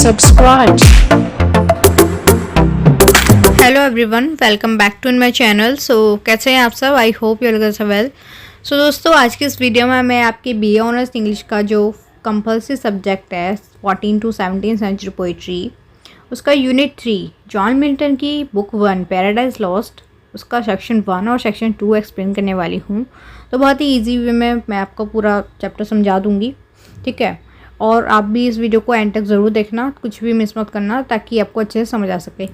subscribe. Hello everyone, welcome back to my channel. So कैसे हैं आप सब? आई होप यू आर वेल। सो दोस्तों, आज की इस वीडियो में मैं आपकी बीए ऑनर्स इंग्लिश का जो कंपलसरी सब्जेक्ट है 14 to 17 सेंचुरी पोइट्री, उसका यूनिट 3 जॉन मिल्टन की बुक 1 पैराडाइज लॉस्ट, उसका सेक्शन 1 और सेक्शन 2 एक्सप्लेन करने वाली हूँ। तो बहुत ही ईजी वे में मैं आपको पूरा चैप्टर समझा दूँगी, ठीक है। और आप भी इस वीडियो को एंड तक ज़रूर देखना, कुछ भी मिस मत करना, ताकि आपको अच्छे से समझ आ सके।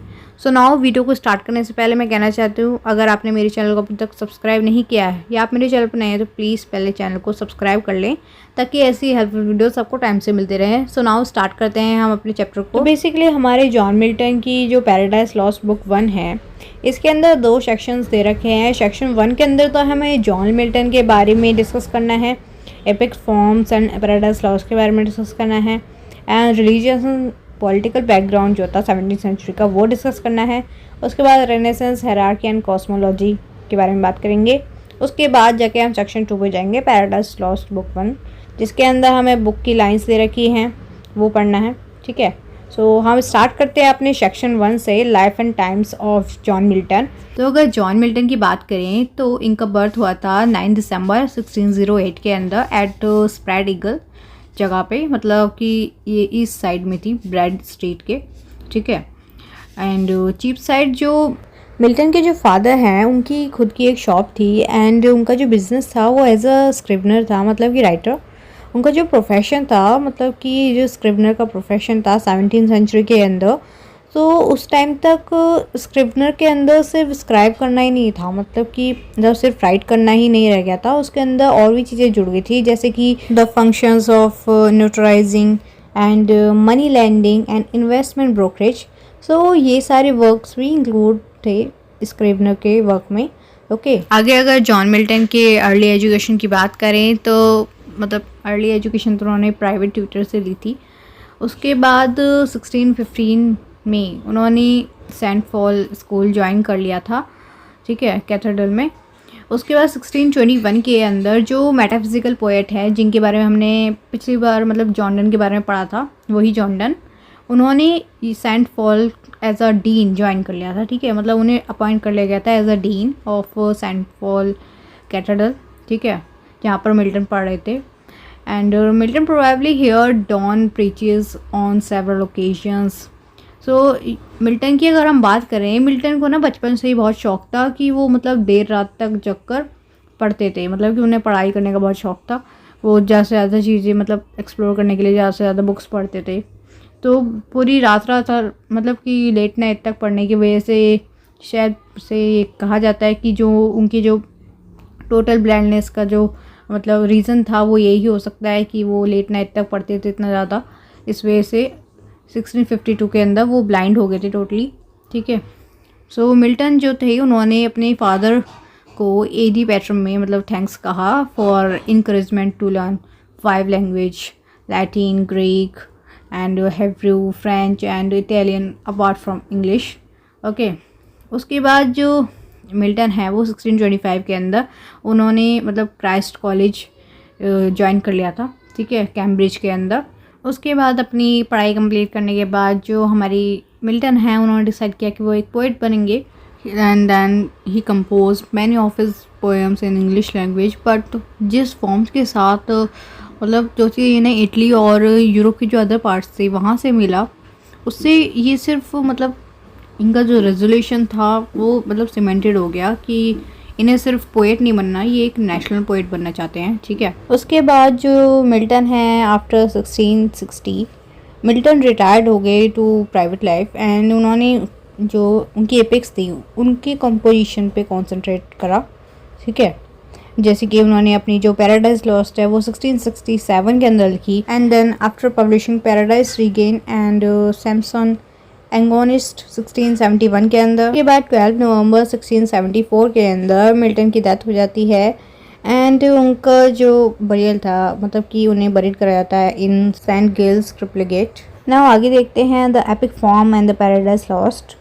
सो नाउ वीडियो को स्टार्ट करने से पहले मैं कहना चाहती हूँ, अगर आपने मेरे चैनल को अभी तक सब्सक्राइब नहीं किया है या आप मेरे चैनल पर नए हैं तो प्लीज़ पहले चैनल को सब्सक्राइब कर लें, ताकि ऐसी हेल्पफुल वीडियोस आपको टाइम से मिलते रहें। सो नाउ स्टार्ट करते हैं हम अपने चैप्टर को। तो बेसिकली हमारे जॉन मिल्टन की जो पैराडाइज लॉस्ट बुक 1 है, इसके अंदर 2 सेक्शंस दे रखे हैं। सेक्शन 1 के अंदर तो हमें जॉन मिल्टन के बारे में डिस्कस करना है, epic forms and paradise lost के बारे में डिस्कस करना है, and religious and political background जो था 17वीं सेंचुरी का वो डिस्कस करना है। उसके बाद रेनेसेंस, हायरार्की एंड कॉस्मोलॉजी के बारे में बात करेंगे। उसके बाद जाके हम सेक्शन 2 पे जाएंगे, पैराडाइज लॉस्ट बुक 1, जिसके अंदर हमें बुक की लाइंस दे रखी हैं, वो पढ़ना है, ठीक है। सो हम स्टार्ट करते हैं अपने सेक्शन 1 से, life and times of John Milton. तो अगर जॉन मिल्टन की बात करें तो इनका बर्थ हुआ था 9 दिसंबर 1608 के अंदर एट स्प्रेड ईगल जगह पे, मतलब कि ये ईस्ट साइड में थी, ब्रेड स्ट्रीट के, ठीक है। एंड चीप साइड जो मिल्टन के जो फादर हैं उनकी खुद की एक शॉप थी, एंड उनका जो बिज़नेस था वो एज अ स्क्रिवनर था, मतलब कि राइटर। उनका जो प्रोफेशन था, मतलब कि जो स्क्रिवनर का प्रोफेशन था 17वीं सेंचुरी के अंदर, तो उस टाइम तक स्क्रिवनर के अंदर सिर्फ स्क्राइब करना ही नहीं था, मतलब कि जब सिर्फ राइट करना ही नहीं रह गया था, उसके अंदर और भी चीज़ें जुड़ गई थी, जैसे कि the functions of notarizing and money lending and investment brokerage. So ये सारे वर्क्स भी इंक्लूड थे स्क्रिवनर के वर्क में, ओके। आगे अगर जॉन मिल्टन के अर्ली एजुकेशन की बात करें तो मतलब अर्ली एजुकेशन तो उन्होंने प्राइवेट ट्यूटर से ली थी। उसके बाद 1615 में उन्होंने सेंट पॉल स्कूल ज्वाइन कर लिया था, ठीक है, कैथेड्रल में। उसके बाद 1621 के अंदर जो मेटाफिजिकल पोएट है, जिनके बारे में हमने पिछली बार मतलब जॉन डन के बारे में पढ़ा था, वही जॉन डन, उन्होंने Saint Paul as a dean join कर लिया था, ठीक है। मतलब उन्हें अपॉइंट कर लिया गया था as a dean of Saint Paul Cathedral, ठीक है, जहाँ पर मिल्टन पढ़ रहे थे। And Milton probably hear Donne preaches on several occasions. So Milton की अगर हम बात करें, मिल्टन को ना बचपन से ही बहुत शौक था कि वो मतलब देर रात तक जग कर पढ़ते थे, मतलब कि उन्हें पढ़ाई करने का बहुत शौक था। वो ज़्यादा से ज़्यादा चीज़ें मतलब एक्सप्लोर करने के लिए ज़्यादा से ज़्यादा बुक्स पढ़ते थे। तो पूरी रात मतलब कि लेट नाइट तक पढ़ने की वजह से शायद से कहा जाता है कि जो उनकी जो टोटल ब्लाइंडनेस का जो मतलब रीज़न था वो यही हो सकता है कि वो लेट नाइट तक पढ़ते थे इतना ज़्यादा, इस वजह से 1652 के अंदर वो ब्लाइंड हो गए थे टोटली, ठीक है। सो मिल्टन जो थे उन्होंने अपने फादर को एडी पैट्रम में मतलब थैंक्स कहा for encouragement to learn 5 language, Latin, Greek and Hebrew, French and Italian apart from English, okay. उसके बाद जो मिल्टन है वो 1625 के अंदर उन्होंने मतलब क्राइस्ट कॉलेज ज्वाइन कर लिया था, ठीक है, कैम्ब्रिज के अंदर। उसके बाद अपनी पढ़ाई कंप्लीट करने के बाद जो हमारी मिल्टन है उन्होंने डिसाइड किया कि वो एक पोइट बनेंगे, and then he compose many of his poems in English language. But जिस फॉर्म्स के साथ मतलब जो चीज़ इन्हें इटली और यूरोप की जो अदर पार्ट्स थे वहाँ से मिला, उससे ये सिर्फ मतलब इनका जो रेजोल्यूशन था वो मतलब सीमेंटेड हो गया कि इन्हें सिर्फ पोएट नहीं बनना, ये एक नेशनल पोएट बनना चाहते हैं, ठीक है। उसके बाद जो मिल्टन है आफ्टर 1660 मिल्टन रिटायर्ड हो गए टू प्राइवेट लाइफ, एंड उन्होंने जो उनकी एपिक्स थी उनकी कंपोजिशन पे कंसंट्रेट करा, ठीक है। जैसे कि उन्होंने अपनी जो पैराडाइज लॉस्ट है वो 1667 के अंदर लिखी, and then after publishing Paradise Regain and Samson Agonistes 1671 के अंदर। के बाद 12 नवंबर 1674 के अंदर मिल्टन की डेथ हो जाती है, एंड उनका जो बरियल था मतलब कि उन्हें बरीड कराया जाता है इन सेंट गिल्स क्रिप्लेगेट। नाउ आगे देखते हैं the epic form and the paradise lost.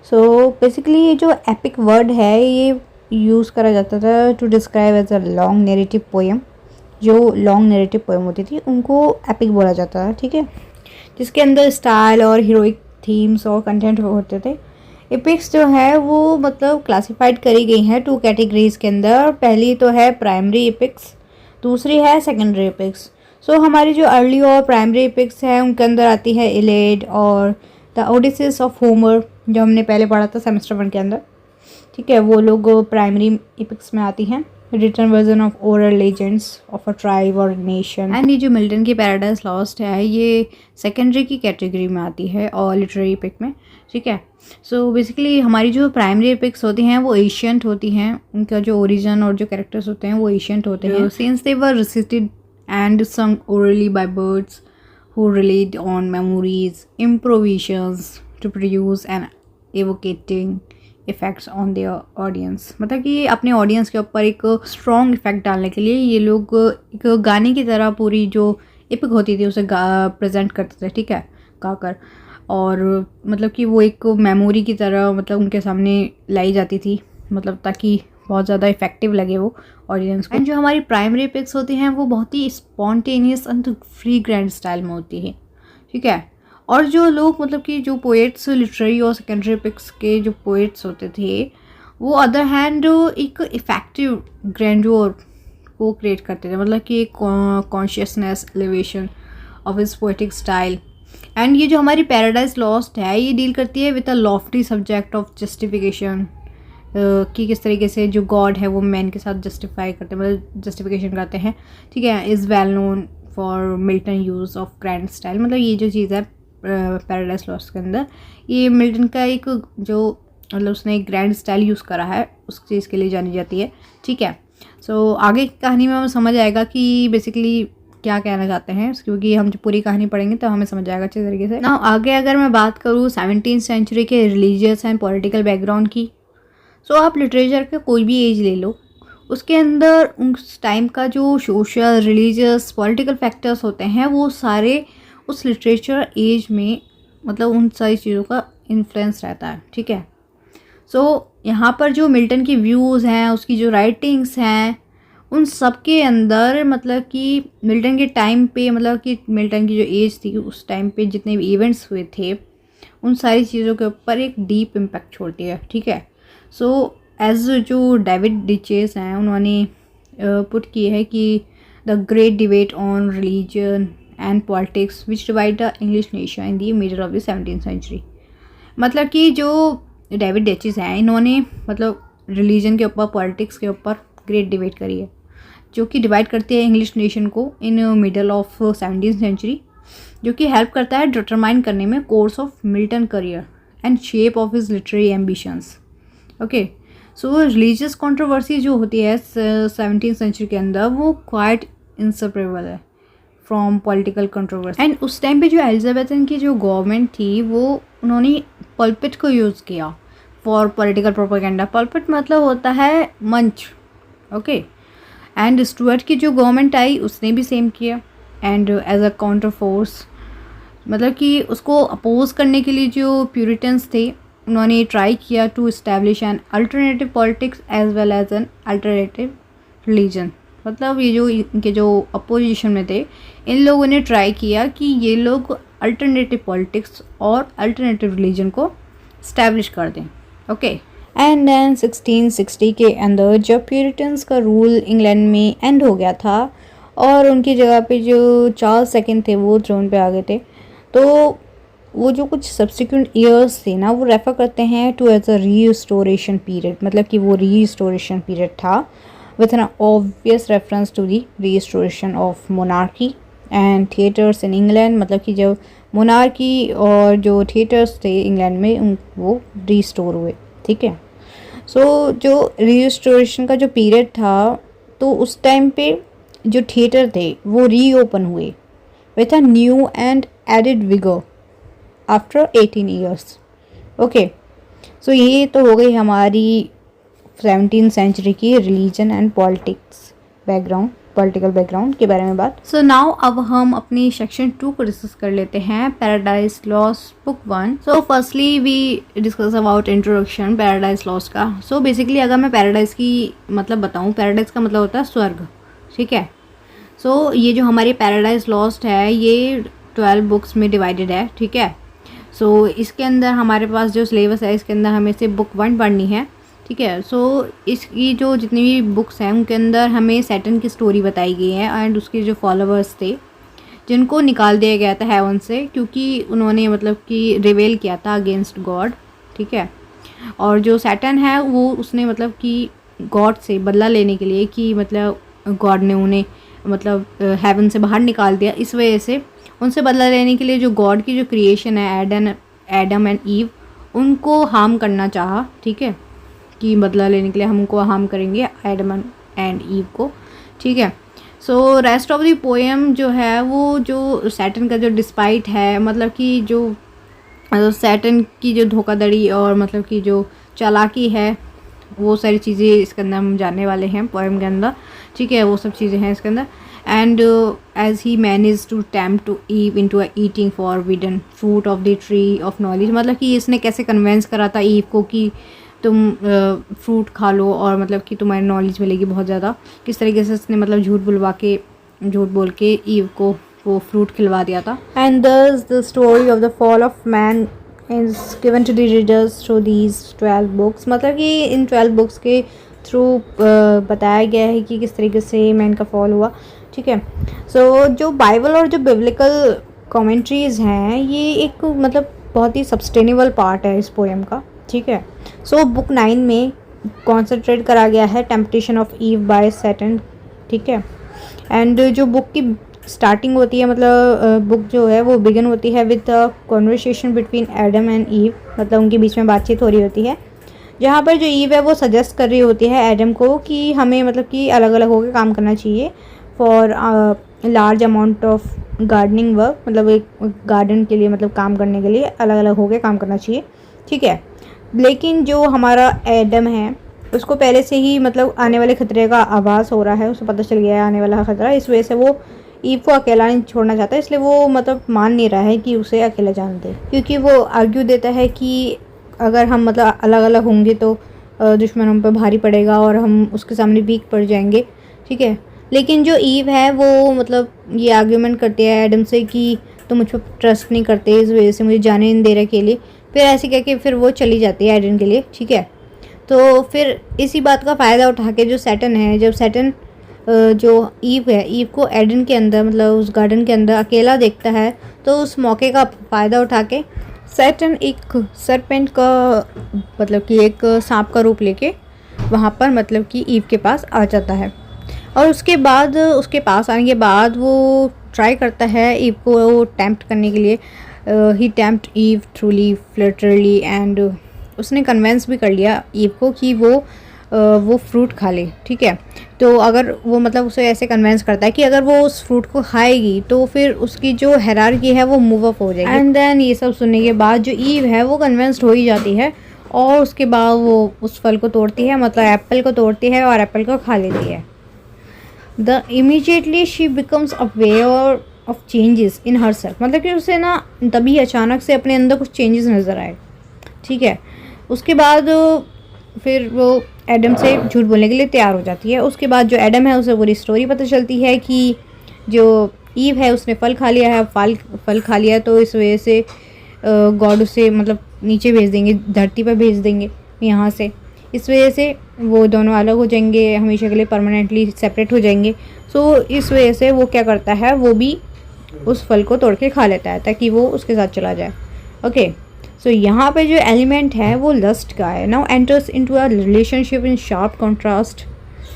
So basically ये जो एपिक वर्ड है ये यूज़ करा जाता था to describe as a long narrative poem. जो लॉन्ग नैरेटिव पोएम होती थी उनको एपिक बोला जाता था, ठीक है। जिसके अंदर स्टाइल और हीरोइक थीम्स और कंटेंट होते थे। एपिक्स जो है वो मतलब क्लासिफाइड करी गई हैं 2 कैटेगरीज के अंदर। पहली तो है प्राइमरी एपिक्स, दूसरी है सेकेंडरी एपिक्स। सो हमारी जो अर्ली और प्राइमरी एपिक्स है उनके अंदर आती है इलेड और द ओडिसीज ऑफ होमर, जो हमने पहले पढ़ा था सेमेस्टर 1 के अंदर। ठीक है, वो लोग प्राइमरी एपिक्स में आती हैं। Written version of oral legends of a tribe or nation. And ये जो मिल्टन की पैराडाइज लॉस्ट है ये सेकेंडरी की कैटेगरी में आती है और लिटरेरी एपिक में। ठीक है, सो बेसिकली हमारी जो प्राइमरी एपिक्स होती हैं वो एशियंट होती हैं, उनका जो ओरिजिन और जो कैरेक्टर्स होते हैं वो एशियंट होते हैं। Since they were recited and sung orally by birds who relied on memories, improvisations to produce an evocating effects on their audience। मतलब कि अपने ऑडियंस के ऊपर एक स्ट्रॉन्ग इफेक्ट डालने के लिए ये लोग एक गाने की तरह पूरी जो एपिक होती थी उसे प्रेजेंट करते थे। ठीक है, गाकर, और मतलब कि वो एक मेमोरी की तरह मतलब उनके सामने लाई जाती थी, मतलब ताकि बहुत ज़्यादा इफेक्टिव लगे वो ऑडियंस को। एंड जो हमारी प्राइमरी एपिक्स होती हैं वो बहुत ही spontaneous and free grand style में होती है। ठीक है, और जो लोग मतलब कि जो पोएट्स लिटरेरी और सेकेंडरी एपिक्स के जो पोएट्स होते थे वो अदर हैंड एक इफेक्टिव ग्रैंडोर को क्रिएट करते थे, मतलब कि एक consciousness elevation of his poetic style. And ये जो हमारी पैराडाइज लॉस्ट है ये डील करती है with a Lofty subject of justification, कि किस तरीके से जो गॉड है वो मैन के साथ जस्टिफाई करते हैं, मतलब जस्टिफिकेशन करते हैं। ठीक है, is well known for Milton use of grand style. मतलब ये जो चीज़ है पैराडाइज लॉस्ट के अंदर, ये मिल्टन का एक जो मतलब उसने एक ग्रैंड स्टाइल यूज़ करा है उस चीज़ के लिए जानी जाती है। ठीक है, सो आगे की कहानी में हमें समझ आएगा कि बेसिकली क्या कहना चाहते हैं, क्योंकि हम जब पूरी कहानी पढ़ेंगे तो हमें समझ आएगा अच्छे तरीके से ना। आगे अगर मैं बात करूँ 17th सेंचुरी के रिलीजियस एंड पॉलिटिकल बैकग्राउंड की, सो आप लिटरेचर का कोई भी एज ले लो, उसके अंदर उस टाइम का जो सोशल, रिलीजियस, पॉलिटिकल फैक्टर्स होते हैं वो सारे उस लिटरेचर एज में मतलब उन सारी चीज़ों का इन्फ्लुएंस रहता है। ठीक है, सो यहाँ पर जो मिल्टन की व्यूज़ हैं, उसकी जो राइटिंग्स हैं, उन सब के अंदर मतलब कि मिल्टन के टाइम पे, मतलब कि मिल्टन की जो एज थी उस टाइम पे जितने भी इवेंट्स हुए थे उन सारी चीज़ों के ऊपर एक डीप इम्पैक्ट छोड़ती है। ठीक है, सो एज जो डेविड डिचेस हैं उन्होंने पुट की है कि the great debate on religion and politics which divide the English nation in the middle of the 17th century. मतलब कि जो डेविड डिचेस हैं इन्होंने मतलब रिलीजन के ऊपर, पॉलिटिक्स के ऊपर ग्रेट डिबेट करी है जो कि डिवाइड करती है इंग्लिश नेशन को in middle of 17th century, जो कि हेल्प करता है डिटरमाइन करने में course of Milton career and shape of his literary ambitions. Okay, so religious controversy जो होती है 17th सेंचुरी के अंदर वो क्वाइट इंसेपरेबल है फ्रॉम पॉलिटिकल कंट्रोवर्सी। एंड उस टाइम पे जो एलिजाबेथन की जो गवर्नमेंट थी वो उन्होंने पल्पिट को यूज़ किया फॉर पॉलिटिकल प्रोपेगेंडा। पल्पिट मतलब होता है मंच। ओके, एंड स्टुअर्ट की जो गवर्नमेंट आई उसने भी सेम किया। And as a counter force मतलब कि उसको अपोज करने के लिए जो प्यूरिटन्स थे उन्होंने ट्राई किया to establish an alternative politics as well as an alternative religion. मतलब ये जो इनके जो अपोजिशन में थे इन लोगों ने ट्राई किया कि ये लोग अल्टरनेटिव पॉलिटिक्स और अल्टरनेटिव रिलीजन को इस्टेब्लिश कर दें। ओके, एंड देन 1660 के अंदर जब प्यूरिटन्स का रूल इंग्लैंड में एंड हो गया था और उनकी जगह पे जो चार्ल्स सेकंड थे वो थ्रोन पे आ गए थे, तो वो जो कुछ सब्सिक्वेंट ईयर्स थे ना वो रेफ़र करते हैं to as a restoration period. मतलब कि वो रीस्टोरेशन पीरियड था with an obvious reference to the restoration of monarchy and theatres in England. मतलब कि जब मोनार्की और जो थिएटर्स थे इंग्लैंड में वो रीस्टोर हुए। ठीक है, सो जो रीस्टोरेशन का जो पीरियड था तो उस टाइम पे जो थिएटर थे वो रीओपन हुए with a new and added vigour after 18 years. Okay, so ये तो हो गई हमारी 17th सेंचुरी की religion and politics background, political background के बारे में बात। सो नाउ अब हम अपनी सेक्शन 2 को डिस्कस कर लेते हैं, Paradise Lost book 1। So firstly we discuss about introduction Paradise Lost का। सो बेसिकली अगर मैं पैराडाइज की मतलब बताऊँ, पैराडाइज का मतलब होता है स्वर्ग। ठीक है, सो ये जो हमारी पैराडाइज लॉस्ट है ये 12 बुक्स में डिवाइडेड है, ठीक है। सो इसके अंदर हमारे पास जो सिलेबस है इसके अंदर हमें से बुक 1 पढ़नी है, ठीक है। सो इसकी जो जितनी भी बुक्स हैं उनके अंदर हमें सैटर्न की स्टोरी बताई गई है एंड उसके जो फॉलोअर्स थे जिनको निकाल दिया गया था हेवन से, क्योंकि उन्होंने मतलब कि रिवेल किया था अगेंस्ट गॉड, ठीक है। और जो सैटर्न है वो उसने मतलब कि गॉड से बदला लेने के लिए कि मतलब गॉड ने उन्हें मतलब हेवन से बाहर निकाल दिया, इस वजह से उनसे बदला लेने के लिए जो गॉड की जो क्रिएशन है एडम एंड ईव उनको हार्म करना चाहा, ठीक है, कि बदला लेने के लिए हम उनको हार्म करेंगे एडम एंड ईव को, ठीक है। So rest of the poem जो है वो जो सैटर्न का जो डिस्पाइट है मतलब कि जो सैटर्न की जो धोखाधड़ी और मतलब कि जो चालाकी है वो सारी चीज़ें इसके अंदर हम जानने वाले हैं पोएम के अंदर, ठीक है। वो सब चीज़ें हैं इसके अंदर। And as he manage to tempt to Eve into eating forbidden fruit of the tree of knowledge, मतलब कि इसने कैसे कन्वेंस करा था ईव को कि तुम फ्रूट खा लो और मतलब कि तुम्हारी नॉलेज मिलेगी बहुत ज़्यादा, किस तरीके से इसने मतलब झूठ बोल के ईव को वो फ्रूट खिलवा दिया था। And thus the story of the fall of man is given to the readers through these 12 books, मतलब कि इन 12 बुक्स के थ्रू बताया गया है कि किस तरीके से मैन का फॉल हुआ, ठीक है। सो जो बाइबल और जो बिब्लिकल कमेंट्रीज़ हैं ये एक मतलब बहुत ही सस्टेनेबल पार्ट है इस पोएम का, ठीक है। सो बुक 9 में कॉन्सेंट्रेट करा गया है temptation of Eve by Saturn, ठीक है। एंड जो बुक की स्टार्टिंग होती है मतलब बुक जो है वो बिगिन होती है with the conversation between Adam and ewe, मतलब उनके बीच में बातचीत हो रही होती है, जहाँ पर जो ईव है वो सजेस्ट कर रही होती है एडम को कि हमें मतलब कि अलग अलग होकर काम करना चाहिए for large amount of gardening work, मतलब एक गार्डन के लिए मतलब काम करने के लिए अलग अलग होकर काम करना चाहिए, ठीक है। लेकिन जो हमारा एडम है उसको पहले से ही मतलब आने वाले खतरे का आभास हो रहा है, उसे पता चल गया है आने वाला खतरा, इस वजह से वो ईव को अकेला नहीं छोड़ना चाहता, इसलिए वो मतलब मान नहीं रहा है कि उसे अकेला जाने दे, क्योंकि वो आर्ग्यू देता है कि अगर हम मतलब अलग अलग होंगे तो दुश्मन हम पर भारी पड़ेगा और हम उसके सामने वीक पड़ जाएंगे, ठीक है। लेकिन जो ईव है वो मतलब ये आर्ग्यूमेंट करती है एडम से कि तुम मुझ पर ट्रस्ट नहीं करते, इस वजह से मुझे जाने नहीं दे रहे अकेले, फिर ऐसे कह के फिर वो चली जाती है एडम के लिए, ठीक है। तो फिर इसी बात का फ़ायदा उठा के जो सैटर्न है, जब सैटर्न जो ईव है ईव को एडन के अंदर मतलब उस गार्डन के अंदर अकेला देखता है, तो उस मौके का फ़ायदा उठा के सैटर्न एक सरपेंट का मतलब कि एक सांप का रूप लेके वहाँ पर मतलब कि ईव के पास आ जाता है। और उसके बाद उसके पास आने के बाद वो ट्राई करता है ईव को टेम्प्ट करने के लिए, ही टेम्प्ट ईव थ्रूली फ्लर्टरली एंड उसने कन्वेंस भी कर लिया ईव को कि वो फ्रूट खा ले, ठीक है। तो अगर वो मतलब उसे ऐसे कन्वेंस करता है कि अगर वो उस फ्रूट को खाएगी तो फिर उसकी जो हायरार्की है वो मूव अप हो जाएगी। एंड देन ये सब सुनने के बाद जो ईव है वो कन्वेंस्ड हो ही जाती है और उसके बाद वो उस फल को तोड़ती है, मतलब एप्पल को तोड़ती है और एप्पल को खा लेती है। The immediately she becomes aware of changes in her self, मतलब कि उसे ना तभी अचानक से अपने अंदर कुछ चेंजेस नज़र आए, ठीक है। उसके बाद फिर वो एडम से झूठ बोलने के लिए तैयार हो जाती है। उसके बाद जो एडम है उसे पूरी स्टोरी पता चलती है कि जो ईव है उसने फल खा लिया है, फल खा लिया, तो इस वजह से गॉड उसे मतलब नीचे भेज देंगे, धरती पर भेज देंगे यहाँ से, इस वजह से वो दोनों अलग हो जाएंगे, हमेशा के लिए परमानेंटली सेपरेट हो जाएंगे। सो इस वजह से वो क्या करता है, वो भी उस फल को तोड़ के खा लेता है ताकि वो उसके साथ चला जाए, ओके। सो यहाँ पे जो एलिमेंट है वो लस्ट का है। Now enters into a relationship in sharp contrast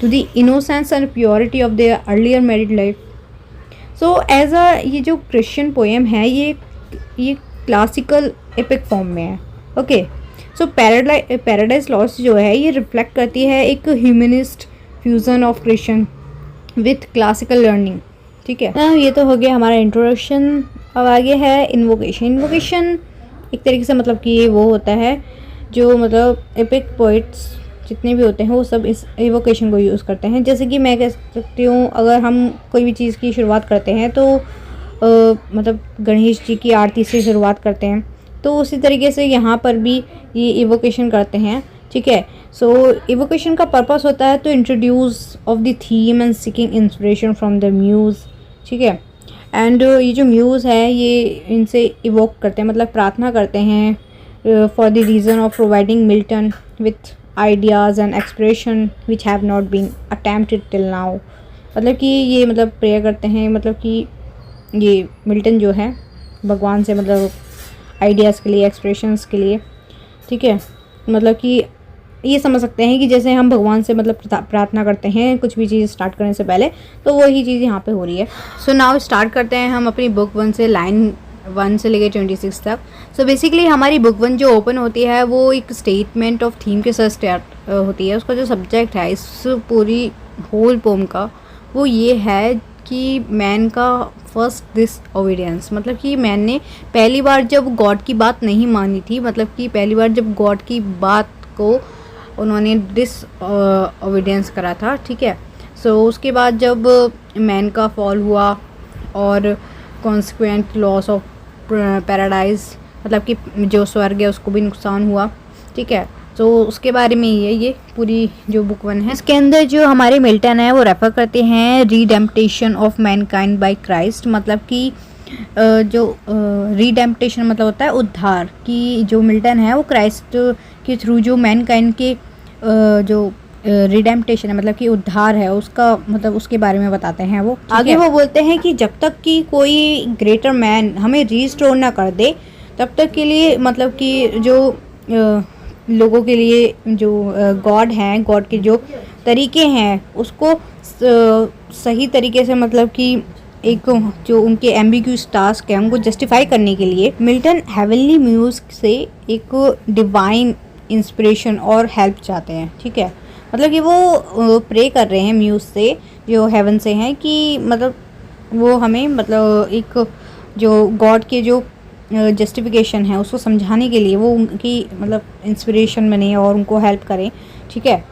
to the innocence and purity of their earlier married life. So as a ये जो क्रिश्चियन पोएम है ये क्लासिकल एपिक फॉर्म में है, ओके। सो पैराडाइज लॉस्ट जो है ये रिफ्लेक्ट करती है एक humanist fusion of Christian with classical learning, ठीक है। ये तो हो गया हमारा इंट्रोडक्शन। अब आगे है इन्वोकेशन। इन्वोकेशन एक तरीके से मतलब कि वो होता है जो मतलब एपिक पोइट्स जितने भी होते हैं वो सब इस इवोकेशन को यूज़ करते हैं। जैसे कि मैं कह सकती हूँ अगर हम कोई भी चीज़ की शुरुआत करते हैं तो मतलब गणेश जी की आरती से शुरुआत करते हैं, तो उसी तरीके से यहाँ पर भी ये इवोकेशन करते हैं, ठीक है। सो इवोकेशन का पर्पस होता है तो introduce of the theme and seeking inspiration from the muse, ठीक है। एंड ये जो म्यूज़ है ये इनसे इवोक करते हैं, मतलब प्रार्थना करते हैं for the reason of providing Milton with ideas and expression which have not been attempted till now. मतलब कि ये मतलब प्रेयर करते हैं, मतलब कि ये मिल्टन जो है भगवान से मतलब आइडियाज़ के लिए, एक्सप्रेशंस के लिए, ठीक है। मतलब कि ये समझ सकते हैं कि जैसे हम भगवान से मतलब प्रार्थना करते हैं कुछ भी चीज़ स्टार्ट करने से पहले, तो वही चीज़ यहाँ पे हो रही है। सो नाउ स्टार्ट करते हैं हम अपनी बुक 1 से, लाइन 1 से लेकर 26 तक। सो बेसिकली हमारी बुक 1 जो ओपन होती है वो एक स्टेटमेंट ऑफ थीम के साथ स्टार्ट होती है। उसका जो सब्जेक्ट है इस पूरी होल पोम का वो ये है कि मैन का फर्स्ट दिस ओबीडियंस, मतलब कि मैन ने पहली बार जब गॉड की बात नहीं मानी थी, मतलब कि पहली बार जब गॉड की बात को उन्होंने डिस ओबीडियंस करा था, ठीक है। सो उसके बाद जब मैन का फॉल हुआ और कॉन्सिक्वेंट लॉस ऑफ पैराडाइज, मतलब कि जो स्वर्ग है उसको भी नुकसान हुआ, ठीक है। तो उसके बारे में ही है ये पूरी जो बुक 1 है। इसके अंदर जो हमारे मिल्टन है वो रेफर करते हैं रिडेम्पटेशन ऑफ मैनकाइंड बाय क्राइस्ट, मतलब कि जो रिडेम्पटेशन मतलब होता है उद्धार, कि जो मिल्टन है वो क्राइस्ट के थ्रू जो मैनकाइंड के जो रिडेम्पटेशन है मतलब कि उद्धार है उसका, मतलब उसके बारे में बताते हैं वो। आगे वो बोलते हैं कि जब तक कि कोई ग्रेटर मैन हमें रीस्टोर ना कर दे तब तक के लिए, मतलब कि जो लोगों के लिए जो गॉड हैं, गॉड के जो तरीके हैं उसको सही तरीके से, मतलब कि एक जो उनके एम्बिग्यूस टास्क है उनको जस्टिफाई करने के लिए मिल्टन हेवनली म्यूज़ से एक डिवाइन इंस्पिरेशन और हेल्प चाहते हैं, ठीक है। मतलब कि वो प्रे कर रहे हैं म्यूज़ से जो हेवन से हैं कि मतलब वो हमें मतलब एक जो गॉड के जो जस्टिफिकेशन है उसको समझाने के लिए वो उनकी मतलब इंस्पिरेशन बने और उनको हेल्प करें, ठीक है।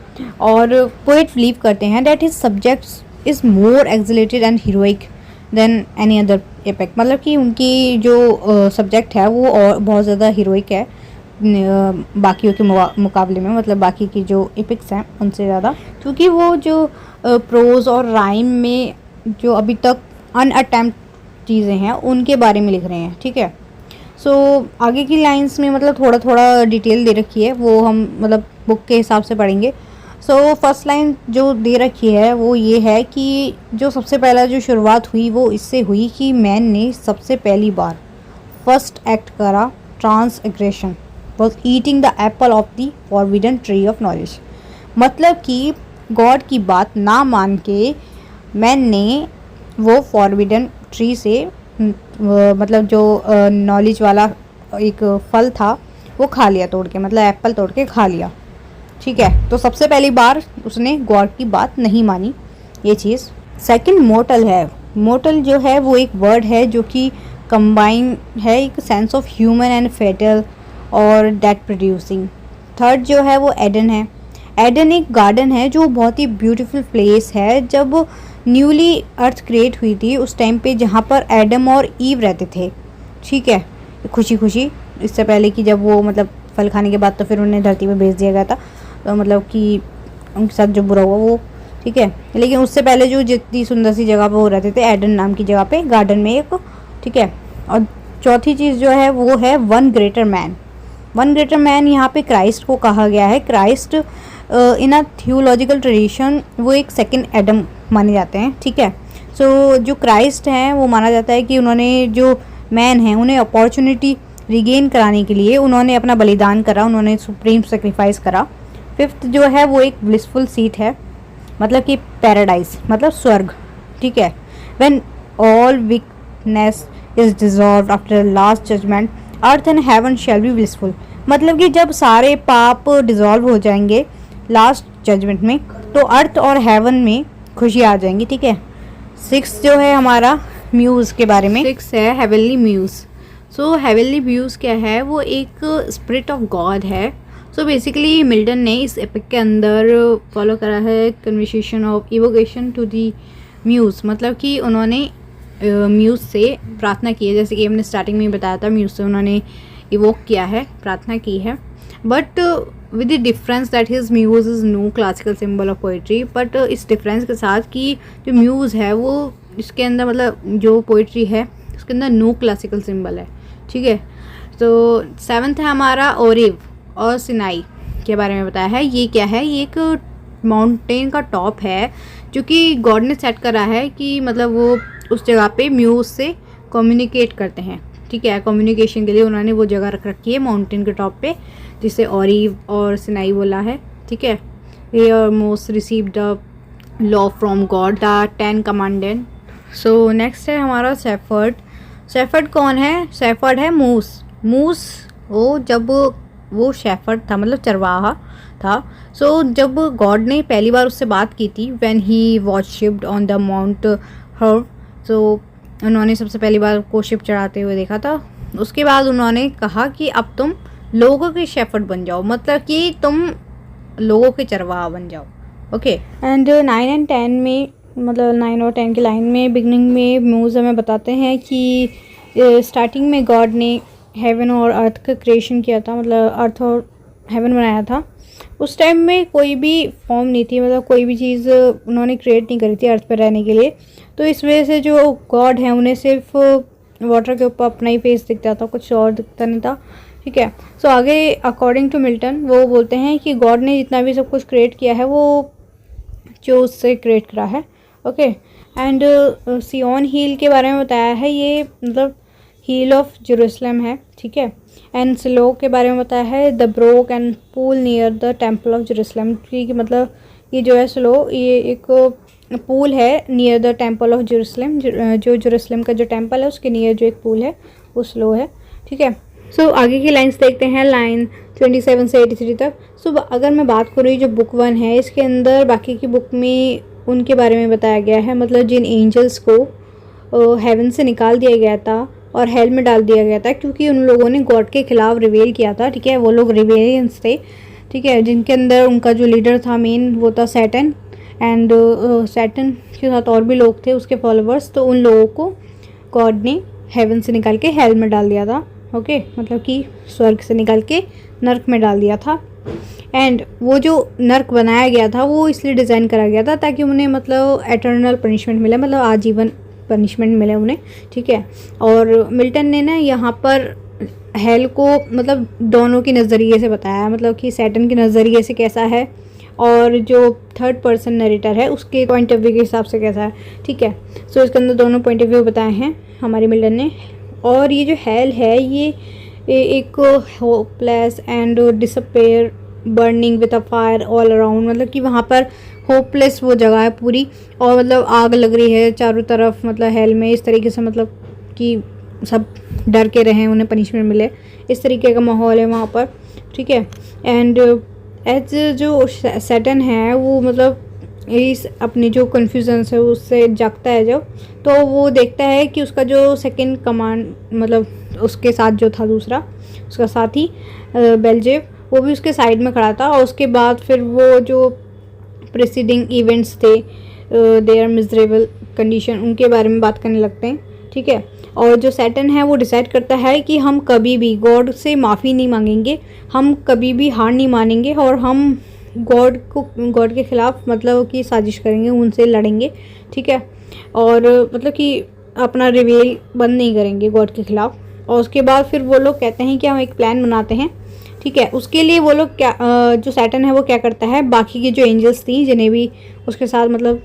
और पोएट बिलीव करते हैं that his subjects is more exalted and heroic than any other epic, मतलब कि उनकी जो सब्जेक्ट है वो और बहुत ज़्यादा हीरोइक है बाकियों के मुकाबले में, मतलब बाकी की जो एपिक्स हैं उनसे ज़्यादा, क्योंकि वो जो प्रोज और राइम में जो अभी तक अनअटेम्प्ट चीज़ें हैं उनके बारे में लिख रहे हैं, ठीक है। सो आगे की लाइंस में मतलब थोड़ा थोड़ा डिटेल दे रखी है, वो हम मतलब बुक के हिसाब से पढ़ेंगे। सो फर्स्ट लाइन जो दे रखी है वो ये है कि जो सबसे पहला जो शुरुआत हुई वो इससे हुई कि मैन ने सबसे पहली बार फर्स्ट एक्ट करा transgression was eating the Apple of the forbidden tree of knowledge, मतलब कि गॉड की बात ना मान के मैन ने वो फॉरबिडन ट्री से मतलब जो नॉलेज वाला एक फल था वो खा लिया तोड़ के, मतलब एप्पल तोड़ के खा लिया, ठीक है। तो सबसे पहली बार उसने गॉड की बात नहीं मानी ये चीज़। सेकंड मोर्टल है, मोर्टल जो है वो एक वर्ड है जो कि कंबाइन है एक sense of human and fatal or death producing. Third जो है वो एडन है, एडन एक गार्डन है जो बहुत ही ब्यूटीफुल प्लेस है जब न्यूली अर्थ क्रिएट हुई थी उस टाइम पे, जहाँ पर एडम और ईव रहते थे, ठीक है, खुशी खुशी, इससे पहले कि जब वो मतलब फल खाने के बाद तो फिर उन्हें धरती पे भेज दिया गया था, तो मतलब कि उनके साथ जो बुरा हुआ वो, ठीक है। लेकिन उससे पहले जो जितनी सुंदर सी जगह पे वो रहते थे एडन नाम की जगह पे, गार्डन में एक, ठीक है। और चौथी चीज़ जो है वो है one greater man. One greater man यहाँ पे क्राइस्ट को कहा गया है। Christ in a theological tradition वो एक सेकंड एडम माने जाते हैं, ठीक है। सो जो क्राइस्ट हैं वो माना जाता है कि उन्होंने जो मैन हैं उन्हें अपॉर्चुनिटी रिगेन कराने के लिए उन्होंने अपना बलिदान करा, उन्होंने सुप्रीम सेक्रीफाइस करा। फिफ्थ जो है वो एक ब्लिसफुल सीट है, मतलब कि पैराडाइज मतलब स्वर्ग, ठीक है। When all weakness is dissolved after last judgement earth and heaven shall be blissful, मतलब कि जब सारे पाप डिजॉल्व हो जाएंगे लास्ट जजमेंट में तो अर्थ और हेवन में खुशी आ जाएंगी, ठीक है। सिक्स जो है हमारा म्यूज़ के बारे में, सिक्स है हेवनली म्यूज़। सो हेवनली म्यूज़ क्या है, वो एक स्पिरिट ऑफ गॉड है। सो बेसिकली मिल्टन ने इस एपिक के अंदर फॉलो करा है conversation of invocation to the muse, मतलब कि उन्होंने म्यूज़ से प्रार्थना की है, जैसे कि हमने स्टार्टिंग में बताया था, म्यूज़ से उन्होंने इवोक किया है, प्रार्थना की है। But with the difference that his muse is no classical symbol of poetry, but इस डिफरेंस के साथ कि जो म्यूज़ है वो इसके अंदर मतलब जो पोइट्री है उसके अंदर नो क्लासिकल सिंबल है, ठीक है। तो 7th है हमारा ओरिव और सिनाई के बारे में बताया है। ये क्या है, ये एक माउंटेन का टॉप है जो कि गॉड ने सेट करा है कि मतलब वो उस जगह पे म्यूज से कम्युनिकेट करते हैं, ठीक है। कम्युनिकेशन के लिए उन्होंने वो जगह रख रखी है माउंटेन के टॉप पे, जिसे ओरिव और सिनाई बोला है, ठीक है। ये almost receive the law from God, the 10 commandant. So next है हमारा सेफर्ड। सेफर्ड कौन है? सेफर्ड है मूस। मूस वो जब वो शेफर्ड था मतलब चरवाहा था। सो जब गॉड ने पहली बार उससे बात की थी when he worshipped on the mount Horeb, तो उन्होंने सबसे पहली बार कोशिप चढ़ाते हुए देखा था। उसके बाद उन्होंने कहा कि अब तुम लोगों के शेफर्ड बन जाओ, मतलब कि तुम लोगों के चरवाहा बन जाओ, ओके। एंड 9 और 10 में मतलब 9 और 10 की लाइन में बिगनिंग में म्यूज़ हमें बताते हैं कि स्टार्टिंग में गॉड ने हेवन और अर्थ का क्रिएशन किया था, मतलब अर्थ और हेवन बनाया था। उस टाइम में कोई भी फॉर्म नहीं थी, मतलब कोई भी चीज़ उन्होंने क्रिएट नहीं करी थी अर्थ पर रहने के लिए। तो इस वजह से जो गॉड है उन्हें सिर्फ वाटर के ऊपर अपना ही फेस दिखता था, कुछ और दिखता नहीं था, ठीक है। सो आगे अकॉर्डिंग टू मिल्टन वो बोलते हैं कि गॉड ने जितना भी सब कुछ क्रिएट किया है वो जो उससे क्रिएट करा है, ओके। एंड सियोन हिल के बारे में बताया है, ये मतलब हिल ऑफ जेरूसलम है, ठीक है। एंड सिलो के बारे में बताया है the broke and pool near the temple of Jerusalem, ठीक है। मतलब ये जो है सिलो ये एक पूल है near the temple of Jerusalem, जो जेरूसलम का जो टेम्पल है उसके नियर जो एक पूल है वो स्लो है, ठीक है। सो आगे की लाइंस देखते हैं, लाइन 27 से 83 तक। सो अगर मैं बात करूँ जो बुक 1 है, इसके अंदर बाकी की बुक में उनके बारे में बताया गया है, मतलब जिन एंजल्स को हेवन से निकाल दिया गया था और हेल में डाल दिया गया था क्योंकि उन लोगों ने गॉड के खिलाफ रिवेल किया था, ठीक है। वो लोग रिवेलियंस थे, ठीक है, जिनके अंदर उनका जो लीडर था मेन वो था सैटन। एंड सैटन के साथ और भी लोग थे उसके फॉलोअर्स। तो उन लोगों को गॉड ने हेवन से निकाल के हेल में डाल दिया था, ओके। मतलब कि स्वर्ग से निकाल के नर्क में डाल दिया था। एंड वो जो नर्क बनाया गया था वो इसलिए डिज़ाइन करा गया था ताकि उन्हें मतलब एटर्नल पनिशमेंट मिले, मतलब आजीवन पनिशमेंट मिले उन्हें, ठीक है। और मिल्टन ने ना यहाँ पर हेल को मतलब दोनों के नज़रिए से बताया, मतलब कि सैटन के नज़रिए से कैसा है और जो थर्ड पर्सन नरेटर है उसके पॉइंट ऑफ व्यू के हिसाब से कैसा है, ठीक है। सो इसके अंदर दोनों पॉइंट ऑफ व्यू बताए हैं हमारे मिल्टन ने। और ये जो हेल है ये एक hopeless and disappear burning with a fire all around, मतलब कि वहाँ पर होपलेस वो जगह है पूरी और मतलब आग लग रही है चारों तरफ, मतलब हेल में इस तरीके से, मतलब कि सब डर के रहें उन्हें पनिशमेंट मिले, इस तरीके का माहौल है वहाँ पर, ठीक है। एंड एज जो सैटन है वो मतलब इस अपनी जो कन्फ्यूजन है उससे जागता है जब, तो वो देखता है कि उसका जो सेकंड कमांड मतलब उसके साथ जो था दूसरा उसका साथी बेल्जेव वो भी उसके साइड में खड़ा था। और उसके बाद फिर वो जो प्रेसिडिंग इवेंट्स थे देयर मिजरेबल कंडीशन उनके बारे में बात करने लगते हैं, ठीक है। और जो सैटन है वो डिसाइड करता है कि हम कभी भी गॉड से माफ़ी नहीं मांगेंगे, हम कभी भी हार नहीं मानेंगे और हम गॉड के ख़िलाफ़ मतलब कि साजिश करेंगे, उनसे लड़ेंगे, ठीक है। और मतलब कि अपना रिवेल बंद नहीं करेंगे गॉड के ख़िलाफ़। और उसके बाद फिर वो लोग कहते हैं कि हम एक प्लान बनाते हैं, ठीक है। उसके लिए वो लोग क्या जो सैटन है वो क्या करता है, बाकी की जो एंजल्स थी जिन्हें भी उसके साथ मतलब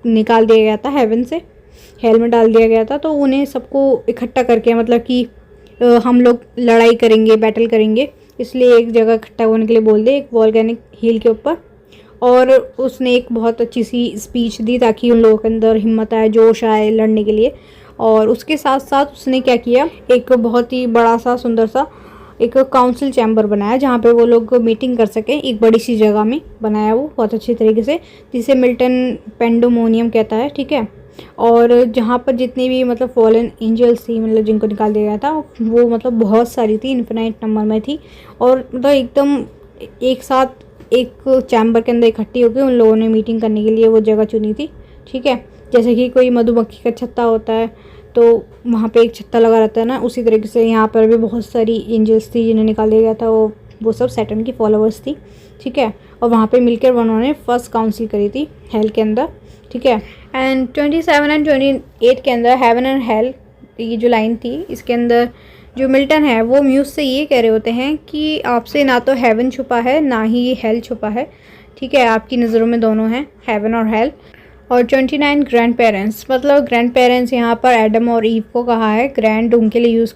निकाल दिया गया था हेवन से, हेल में डाल दिया गया था, तो उन्हें सबको इकट्ठा करके मतलब कि हम लोग लड़ाई करेंगे, बैटल करेंगे, इसलिए एक जगह इकट्ठा होने के लिए बोल दे एक वॉल्केनिक हिल के ऊपर। और उसने एक बहुत अच्छी सी स्पीच दी ताकि उन लोगों के अंदर हिम्मत आए, जोश आए लड़ने के लिए। और उसके साथ साथ उसने क्या किया, एक बहुत ही बड़ा सा सुंदर सा एक काउंसिल चैम्बर बनाया जहाँ पे वो लोग मीटिंग कर सकें, एक बड़ी सी जगह में बनाया वो बहुत अच्छी तरीके से, जिसे मिल्टन पेंडोमोनियम कहता है, ठीक है। और जहाँ पर जितनी भी मतलब फॉलन एंजल्स थी मतलब जिनको निकाल दिया गया था वो मतलब बहुत सारी थी, इन्फिनाइट नंबर में थी और मतलब एकदम एक साथ एक चैम्बर के अंदर इकट्ठी होकर उन लोगों ने मीटिंग करने के लिए वो जगह चुनी थी, ठीक है। जैसे कि कोई मधुमक्खी का छत्ता होता है तो वहाँ पे एक छत्ता लगा रहता है ना, उसी तरीके से यहाँ पर भी बहुत सारी एंजल्स थी जिन्हें निकाल दिया गया था, वो सब सैटर्न की फॉलोअर्स थी, ठीक है। और वहाँ पे मिलकर उन्होंने फर्स्ट काउंसिल करी थी हेल के अंदर, ठीक है। एंड 27 एंड 28 के अंदर हेवन एंड हेल, ये जो लाइन थी इसके अंदर जो मिल्टन है वो म्यूज़ से ये कह रहे होते हैं कि आपसे ना तो हेवन छुपा है ना ही ये हेल छुपा है, ठीक है, आपकी नज़रों में दोनों हैं, हेवन और हेल। और 29 ग्रैंड पेरेंट्स, मतलब ग्रैंड पेरेंट्स यहाँ पर एडम और ईव को कहा है, ग्रैंड उनके लिए यूज़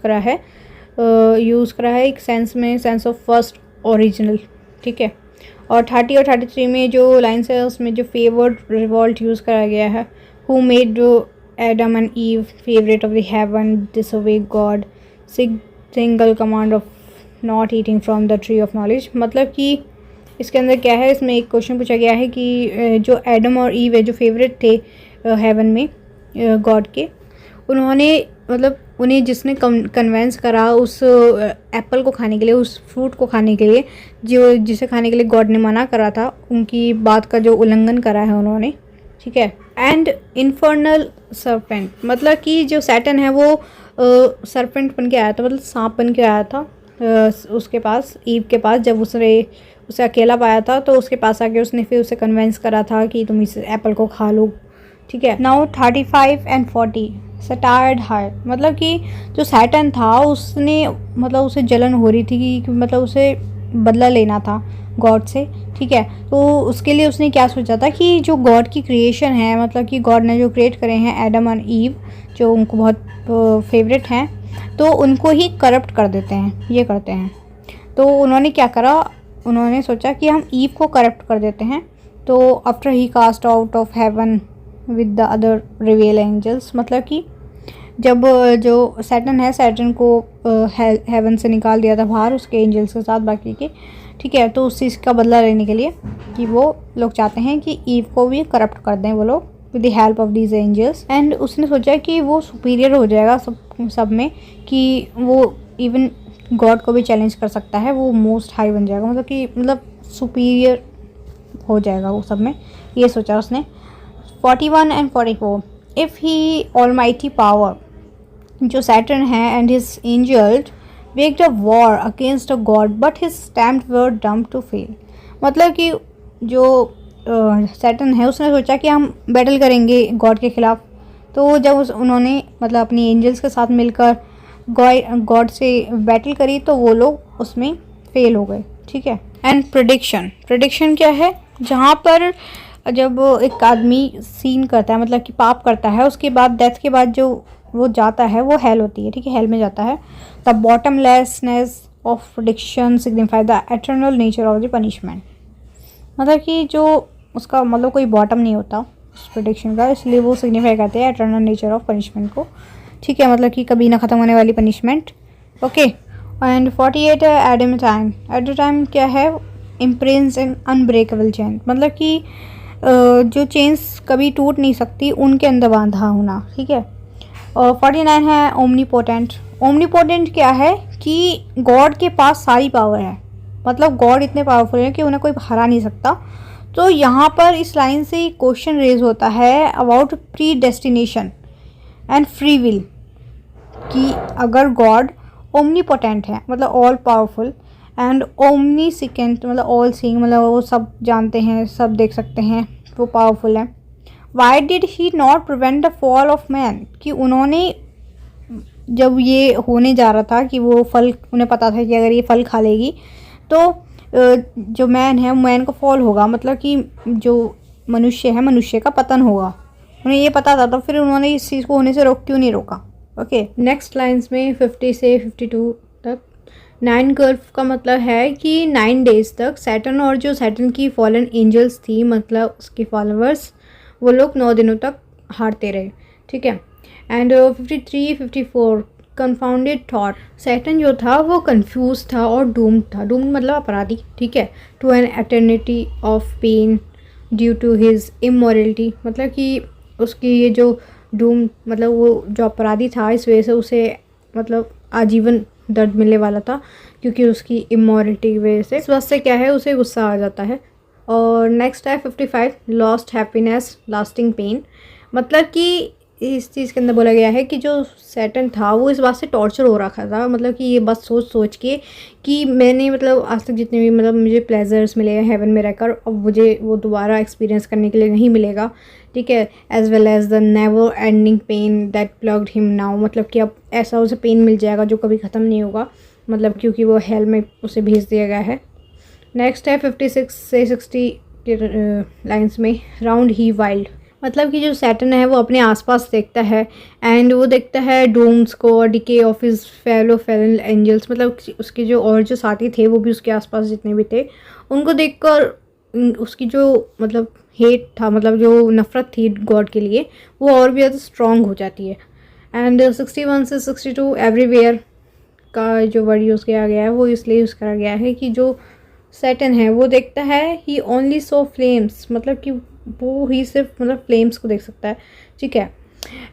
करा है एक सेंस में, सेंस ऑफ फर्स्ट ओरिजिनल, ठीक है। और 30 और 33 में जो लाइन्स है उसमें जो फेवर्ड रिवॉल्ट यूज़ करा गया है, who made Adam and ewe favourite of the haven, disobey God, single command of not eating from the tree of knowledge. मतलब कि इसके अंदर क्या है, इसमें एक क्वेश्चन पूछा गया है कि जो एडम और ईव है जो फेवरेट थे हेवन में गॉड के, उन्होंने मतलब उन्हें जिसने कन्वेंस करा उस एप्पल को खाने के लिए, उस फ्रूट को खाने के लिए, जो जिसे खाने के लिए गॉड ने मना करा था, उनकी बात का जो उल्लंघन करा है उन्होंने, ठीक है। एंड इन्फर्नल सर्पेंट, मतलब कि जो सैटन है वो सर्पेंट बन के आया था, मतलब सांप बन के आया था उसके पास, ईव के पास, जब उसे अकेला पाया था तो उसके पास आके उसने फिर उसे कन्वेंस करा था कि तुम इस एप्पल को खा लो, ठीक है। नाउ 35 एंड 40 सटायर्ड हार्ट, मतलब कि जो सैटन था उसने मतलब उसे जलन हो रही थी कि मतलब उसे बदला लेना था गॉड से, ठीक है। तो उसके लिए उसने क्या सोचा था कि जो गॉड की क्रिएशन है, मतलब कि गॉड ने जो क्रिएट करे हैं एडम और ईव, जो उनको बहुत फेवरेट हैं, तो उनको ही करप्ट कर देते हैं, ये करते हैं। तो उन्होंने क्या करा, उन्होंने सोचा कि हम ईव को करप्ट कर देते हैं। तो after he cast out of heaven with the other रिवेल एंजल्स, मतलब कि जब जो सैटन है, सैटन को हेवन से निकाल दिया था बाहर उसके एंजल्स के साथ बाकी के, ठीक है। तो उस चीज़ का बदला लेने के लिए कि वो लोग चाहते हैं कि ईव को भी करप्ट कर दें वो लोग with the help of these angels. And उसने सोचा कि वो सुपीरियर हो जाएगा सब में, कि वो इवन गॉड को भी चैलेंज कर सकता है, वो मोस्ट हाई बन जाएगा, मतलब सुपीरियर हो जाएगा वो सब में, ये सोचा उसने। 41 and 44 if he almighty power, जो सैटर्न है and his angels waged a war against a god but his attempts were doomed to fail, मतलब कि जो सैटर्न है उसने सोचा कि हम बैटल करेंगे गॉड के खिलाफ। तो जब उन्होंने मतलब अपनी एंजल्स के साथ मिलकर गॉड से बैटल करी तो वो लोग उसमें फेल हो गए, ठीक है। एंड प्रेडिक्शन क्या है, जहाँ पर जब एक आदमी सीन करता है, मतलब कि पाप करता है, उसके बाद डेथ के बाद जो वो जाता है वो हेल होती है, ठीक है, हेल में जाता है। The bottomlessness of perdition signify the eternal nature of the punishment, मतलब कि जो उसका मतलब कोई बॉटम नहीं होता उस प्रेडिक्शन का, इसलिए वो सिग्निफाई करते हैं एटर्नल नेचर ऑफ पनिशमेंट को, ठीक है, मतलब कि कभी ना ख़त्म होने वाली punishment, okay. And 48 Adam time क्या है, इम्प्रिंस एंड अनब्रेकेबल चेन, मतलब कि जो चेन्स कभी टूट नहीं सकती उनके अंदर बांधा होना, ठीक है। और 49 है ओमनीपोटेंट क्या है कि गॉड के पास सारी पावर है, मतलब गॉड इतने पावरफुल है कि उन्हें कोई हरा नहीं सकता। तो यहाँ पर इस लाइन से क्वेश्चन रेज होता है about pre destination and free will, कि अगर गॉड ओमनीपोटेंट है मतलब ऑल पावरफुल, एंड ओमनीसिकेंट मतलब ऑल सीइंग, मतलब वो सब जानते हैं, सब देख सकते हैं, वो पावरफुल है, why did he not prevent the fall of man, कि उन्होंने जब ये होने जा रहा था कि वो फल, उन्हें पता था कि अगर ये फल खा लेगी तो जो मैन है मैन को फॉल होगा, मतलब कि जो मनुष्य है मनुष्य का पतन होगा, उन्हें ये पता था, तो फिर उन्होंने इस चीज़ को होने से क्यों नहीं रोका, ओके। नेक्स्ट लाइन्स में 50 से 52 तक 9 कर्व का मतलब है कि 9 डेज तक सैटर्न और जो सैटर्न की फॉलन एंजल्स थी, मतलब उसके फॉलोअर्स, वो लोग 9 दिनों तक हारते रहे, ठीक है। एंड 53 54 कंफाउंडेड थॉट, सैटर्न जो था वो कंफ्यूज था और डूम्ड था, डूम्ड मतलब अपराधी, ठीक है, to an eternity of pain due to his immorality, मतलब कि उसकी ये जो डूम मतलब वो जो अपराधी था इस वजह से उसे मतलब आजीवन दर्द मिलने वाला था, क्योंकि उसकी इमोरलिटी की वजह से, इस वजह से क्या है उसे गुस्सा आ जाता है। और नेक्स्ट है 55 लॉस्ट हैप्पीनेस लास्टिंग पेन, मतलब कि इस चीज़ के अंदर बोला गया है कि जो सैटर्न था वो इस बात से टॉर्चर हो रखा था, मतलब कि ये बात सोच सोच के कि मैंने मतलब आज तक जितने भी मतलब मुझे प्लेजर्स मिले हैं हेवन में रहकर, अब मुझे वो दोबारा एक्सपीरियंस करने के लिए नहीं मिलेगा, ठीक है। As well as the never ending pain that plagued him now, मतलब कि अब ऐसा उसे पेन मिल जाएगा जो कभी ख़त्म नहीं होगा, मतलब क्योंकि वो हेल में उसे भेज दिया गया है। नेक्स्ट है 56 से 60 के लाइन्स में, राउंड ही वाइल्ड, मतलब कि जो सैटर्न है वो अपने आसपास देखता है एंड वो देखता है डूम्स को और decay of his fellow fallen angels, मतलब उसके जो और जो साथी थे वो भी उसके आसपास जितने भी थे उनको देखकर उसकी जो मतलब हेट था, मतलब जो नफ़रत थी गॉड के लिए, वो और भी ज़्यादा स्ट्रॉन्ग हो जाती है। एंड 61 से 62 एवरीवेयर का जो वर्ड यूज़ किया गया है वो इसलिए यूज़ करा गया है कि जो सैटर्न है वो देखता है ही ओनली सो फ्लेम्स, मतलब कि वो ही सिर्फ मतलब फ्लेम्स को देख सकता है, ठीक है।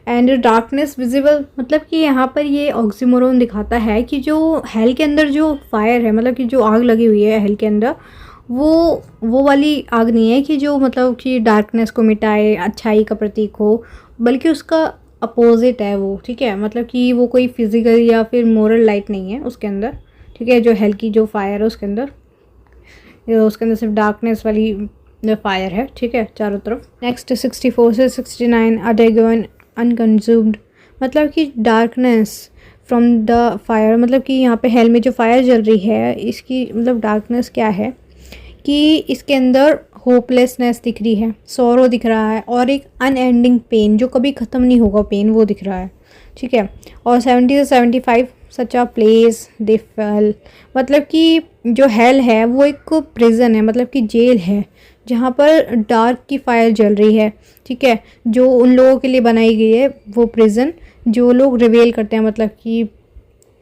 एंड डार्कनेस विजिबल, मतलब कि यहाँ पर ये ऑक्सीमोरोन दिखाता है कि जो हेल के अंदर जो फायर है, मतलब कि जो आग लगी हुई है हेल के अंदर, वो वाली आग नहीं है कि जो मतलब कि डार्कनेस को मिटाए, अच्छाई का प्रतीक हो, बल्कि उसका अपोजिट है वो, ठीक है। मतलब कि वो कोई फिजिकल या फिर मोरल लाइट नहीं है उसके अंदर, ठीक है। जो हेल की जो फायर है उसके अंदर सिर्फ डार्कनेस वाली फायर है, ठीक है, चारों तरफ। नेक्स्ट 64 से 69 अडेगन अनकंज्यूम्ड, मतलब कि डार्कनेस फ्रॉम द फायर, मतलब कि यहाँ पे हेल में जो फायर जल रही है इसकी मतलब डार्कनेस क्या है कि इसके अंदर होपलेसनेस दिख रही है, सॉरो दिख रहा है और एक अनएंडिंग पेन जो कभी ख़त्म नहीं होगा पेन, वो दिख रहा है, ठीक है। और 70 से 75 सच अ प्लेस दे फेल, मतलब कि जो हेल है वो एक प्रिजन है, मतलब कि जेल है जहाँ पर डार्क की फायर जल रही है, ठीक है। जो उन लोगों के लिए बनाई गई है वो प्रिजन जो लोग रिवेल करते हैं, मतलब कि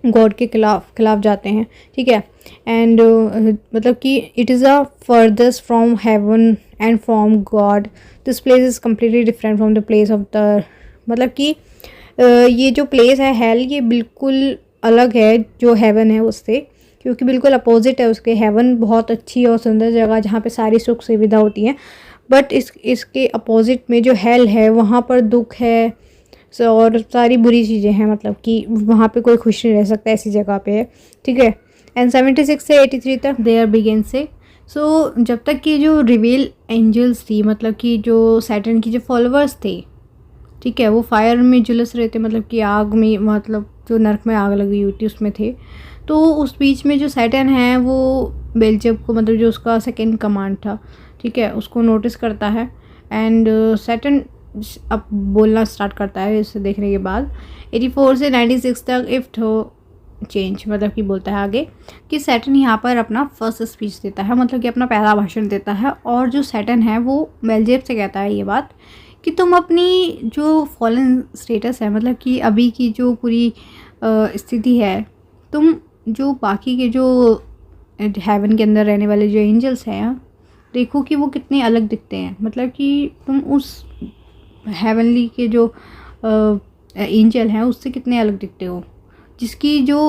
गॉड के खिलाफ जाते हैं, ठीक है। एंड मतलब कि it is a furthest from heaven and from God, this place is completely different from the place of the, मतलब कि ये जो प्लेस है हेल ये बिल्कुल अलग है जो हेवन है उससे, क्योंकि बिल्कुल अपोजिट है उसके। हेवन बहुत अच्छी और सुंदर जगह जहाँ पे सारी सुख सुविधा होती हैं, बट इसके अपोजिट में जो हेल है वहाँ पर दुख है और सारी बुरी चीज़ें हैं, मतलब कि वहाँ पे कोई खुश नहीं रह सकता ऐसी जगह पे है, ठीक है। एंड 76 से 83 तक देयर बिगिन से, सो जब तक कि जो रिवेल एंजल्स थी, मतलब कि जो सैटर्न की जो फॉलोअर्स थे, ठीक है, वो फायर में झुलस रहे थे, मतलब कि आग में, मतलब जो नर्क में आग लगी हुई थी उसमें थे। तो उस बीच में जो सैटर्न है वो बेल्जियम को, मतलब जो उसका सेकेंड कमांड था, ठीक है, उसको नोटिस करता है एंड सैटर्न अब बोलना स्टार्ट करता है इसे देखने के बाद। 84 से 96 तक इफ तो चेंज, मतलब कि बोलता है आगे कि सैटर्न यहाँ पर अपना फर्स्ट स्पीच देता है, मतलब कि अपना पहला भाषण देता है, और जो सैटर्न है वो बेल्जियम से कहता है ये बात कि तुम अपनी जो फॉलन स्टेटस है, मतलब कि अभी की जो पूरी स्थिति है, तुम जो बाकी के जो हेवन के अंदर रहने वाले जो एंजल्स हैं देखो कि वो कितने अलग दिखते हैं, मतलब कि तुम उस हेवनली के जो एंजल हैं उससे कितने अलग दिखते हो, जिसकी जो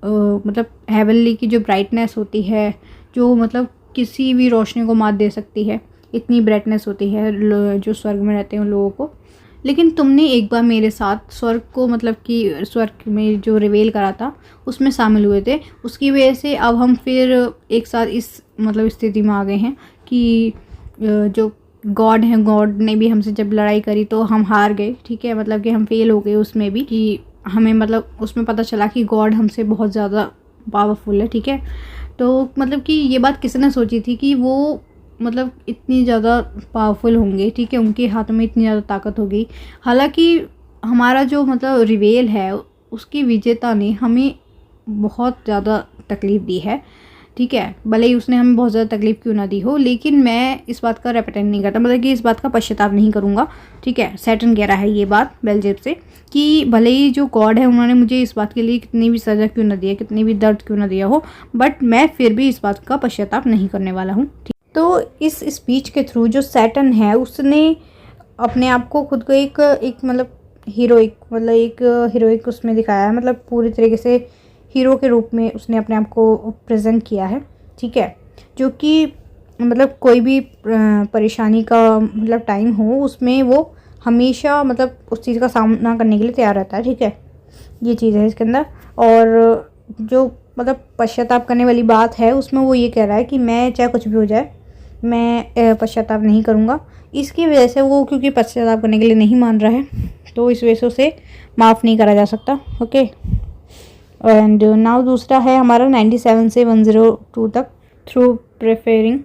मतलब हेवनली की जो ब्राइटनेस होती है, जो मतलब किसी भी रोशनी को मात दे सकती है, इतनी ब्राइटनेस होती है जो स्वर्ग में रहते हैं उन लोगों को। लेकिन तुमने एक बार मेरे साथ स्वर्ग को, मतलब कि स्वर्ग में जो रिवेल करा था उसमें शामिल हुए थे, उसकी वजह से अब हम फिर एक साथ इस मतलब स्थिति में आ गए हैं कि जो गॉड हैं, गॉड ने भी हमसे जब लड़ाई करी तो हम हार गए, ठीक है, मतलब कि हम फेल हो गए उसमें भी, कि हमें मतलब उसमें पता चला कि गॉड हमसे बहुत ज़्यादा पावरफुल है, ठीक है। तो मतलब कि ये बात किसने सोची थी कि वो मतलब इतनी ज़्यादा पावरफुल होंगे, ठीक है, उनके हाथों में इतनी ज़्यादा ताकत होगी। हालांकि हमारा जो मतलब रिवेल है उसकी विजेता ने हमें बहुत ज़्यादा तकलीफ़ दी है, ठीक है, भले ही उसने हमें बहुत ज़्यादा तकलीफ़ क्यों ना दी हो, लेकिन मैं इस बात का रिपेंट नहीं करता, मतलब कि इस बात का पश्चाताप नहीं करूँगा, ठीक है। सैटर्न कह रहा है ये बात बेल्जियम से कि भले ही जो गॉड है उन्होंने मुझे इस बात के लिए कितनी भी सज़ा क्यों ना दिया, कितनी भी दर्द क्यों ना दिया हो, बट मैं फिर भी इस बात का पश्चाताप नहीं करने वाला हूँ, ठीक। तो इस स्पीच के थ्रू जो सैटर्न है उसने अपने आप को खुद को एक मतलब हीरोइक उसमें दिखाया है, मतलब पूरी तरीके से हीरो के रूप में उसने अपने आप को प्रेजेंट किया है, ठीक है। जो कि मतलब कोई भी परेशानी का मतलब टाइम हो उसमें वो हमेशा मतलब उस चीज़ का सामना करने के लिए तैयार रहता है, ठीक है, ये चीज़ है इसके अंदर। और जो मतलब पश्चाताप करने वाली बात है उसमें वो ये कह रहा है कि मैं चाहे कुछ भी हो जाए मैं पश्चाताप नहीं करूँगा। इसकी वजह से वो क्योंकि पश्चाताप करने के लिए नहीं मान रहा है तो इस वजह से उसे माफ़ नहीं करा जा सकता। ओके, एंड नाउ दूसरा है हमारा 97 से 102 तक, थ्रू प्रेफरिंग।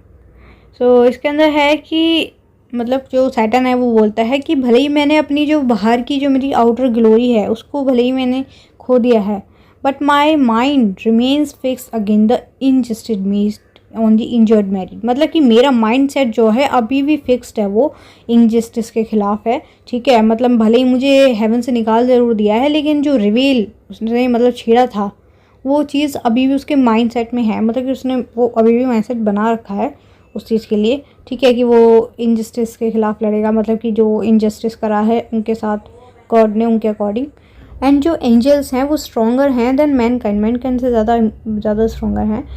सो इसके अंदर है कि मतलब जो सैटर्न है वो बोलता है कि भले ही मैंने अपनी जो बाहर की जो मेरी आउटर ग्लोरी है उसको भले ही मैंने खो दिया है, but my mind remains fix again the injustice me on the injured married. मतलब कि मेरा माइंड सेट जो है अभी भी फिक्स्ड है, वो इनजस्टिस के खिलाफ है, ठीक है। मतलब भले ही मुझे हेवन से निकाल ज़रूर दिया है, लेकिन जो रिवेल उसने मतलब छेड़ा था वो चीज़ अभी भी उसके माइंड सेट में है। मतलब कि उसने वो अभी भी माइंड सेट बना रखा है उस चीज़ के लिए, ठीक है, कि वो इनजस्टिस के खिलाफ़ लड़ेगा। मतलब कि जो इनजस्टिस करा है उनके साथ गॉड ने, उनके अकॉर्डिंग। एंड जो एंजल्स हैं वो स्ट्रॉन्गर हैं देन मैनकाइंड से ज़्यादा स्ट्रॉन्गर हैं।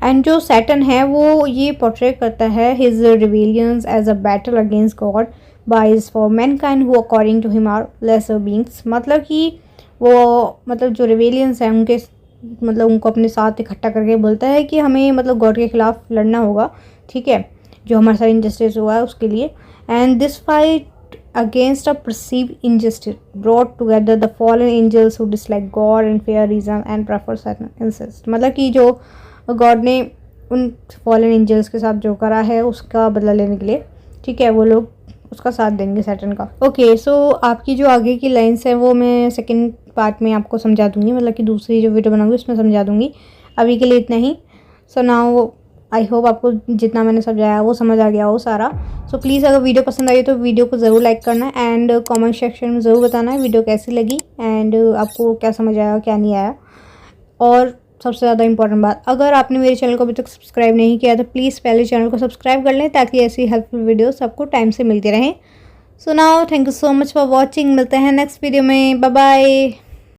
एंड जो सैटर्न है वो ये पोर्ट्रे करता है his rebellions as a battle against God buys for mankind who according to him are lesser beings. मतलब कि वो मतलब जो रिवेलियंस हैं उनके मतलब उनको अपने साथ इकट्ठा करके बोलता है कि हमें मतलब गॉड के खिलाफ लड़ना होगा, ठीक है, जो हमारे साथ इनजस्टिस हुआ है उसके लिए। And this fight against a perceived injustice brought together the fallen angels who dislike God and fear reason and prefer certain incest। मतलब कि जो गॉड ने उन फॉलन एंजल्स के साथ जो करा है उसका बदला लेने के लिए, ठीक है, वो लोग उसका साथ देंगे सैटर्न का। ओके, सो आपकी जो आगे की लाइन्स हैं वो मैं सेकंड पार्ट में आपको समझा दूंगी, मतलब कि दूसरी जो वीडियो बनाऊंगी उसमें समझा दूंगी। अभी के लिए इतना ही। सो नाउ आई होप आपको जितना मैंने समझाया वो समझ आ गया हो सारा। सो प्लीज़ अगर वीडियो पसंद आई तो वीडियो को ज़रूर लाइक करना एंड कमेंट सेक्शन में ज़रूर बताना है वीडियो कैसी लगी एंड आपको क्या समझ आया क्या नहीं आया। और सबसे ज़्यादा इंपॉर्टेंट बात, अगर आपने मेरे चैनल को अभी तक सब्सक्राइब नहीं किया तो प्लीज़ पहले चैनल को सब्सक्राइब कर लें ताकि ऐसी हेल्पफुल वीडियोस आपको टाइम से मिलती रहें। So now thank you so much for watching. मिलते हैं नेक्स्ट वीडियो में। Bye bye.